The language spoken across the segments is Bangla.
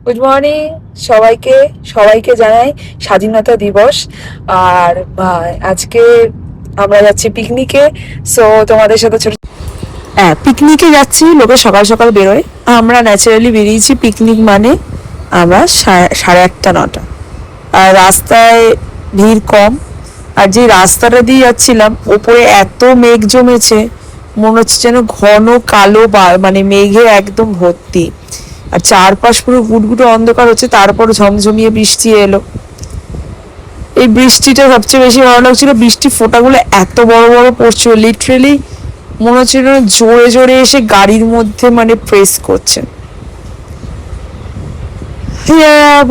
গুড মর্নিং সবাইকে। সবাইকে জানাই স্বাধীনতা দিবস। আর আজকে আমরা যাচ্ছি পিকনিকে। সো তোমাদের সাথে ছোট হ্যাঁ পিকনিকে যাচ্ছি, লোকে সকাল সকাল বেরোয়, আমরা ন্যাচারালি বেরিয়েছি পিকনিক মানে আমরা 8:30-9টা। আর রাস্তায় ভিড় কম। আর যে রাস্তাটা দিয়ে যাচ্ছিলাম ওপরে এত মেঘ জমেছে, মনে হচ্ছে যেন ঘন কালো মানে মেঘে একদম ভর্তি। আর চারপাশ পুরো গুটগুটো অন্ধকার হচ্ছে, তারপর ঝমঝমিয়ে বৃষ্টি এলো। এই বৃষ্টিটা সবচেয়ে বেশি ভালো লাগছিল, বৃষ্টি ফোঁটাগুলো এত বড় বড় পড়ছিল, লিটারেলি মনে হচ্ছিল জোরে জোরে এসে গাড়ির মধ্যে মানে প্রেস করছে।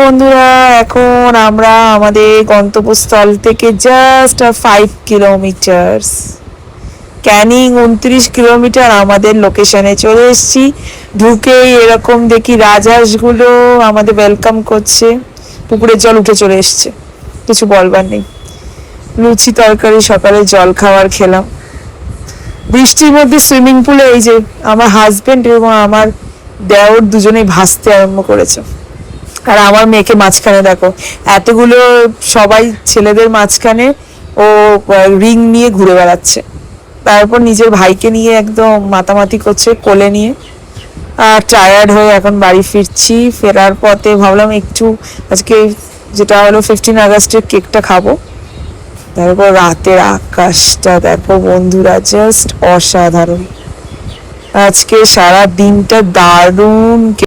বন্ধুরা, এখন আমরা আমাদের গন্তব্যস্থল থেকে জাস্ট 5 কিলোমিটার, ক্যানিং 29 কিলোমিটার আমাদের লোকেশনে চলে এসেছি। ঢুকেই এরকম দেখি রাজহাঁসগুলো আমাদের ওয়েলকাম করছে। পুকুরের জল উঠে চলে এসছে, কিছু বলবার নেই। লুচি তরকারি সকালে জল খাবার খেলাম। বৃষ্টির মধ্যে সুইমিং পুলে এই যে আমার হাজবেন্ড এবং আমার দেওর দুজনেই ভাসতে আরম্ভ করেছে। আর আমার মেয়েকে মাঝখানে দেখো, এতগুলো সবাই ছেলেদের মাঝখানে ও রিং নিয়ে ঘুরে বেড়াচ্ছে। তারপর নিজের ভাইকে নিয়ে একদম মাতামাতি করছে কোলে নিয়ে। আর টায়ার্ড হয়ে এখন বাড়ি ফিরছি। ফেরার পথে ভাবলাম একটু আজকে যেটা হলো 15 আগস্টের কেকটা খাবো। তারপর রাতের আকাশটা দেখো বন্ধুরা, জাস্ট অসাধারণ। আজকে সারা দিনটা দারুণ।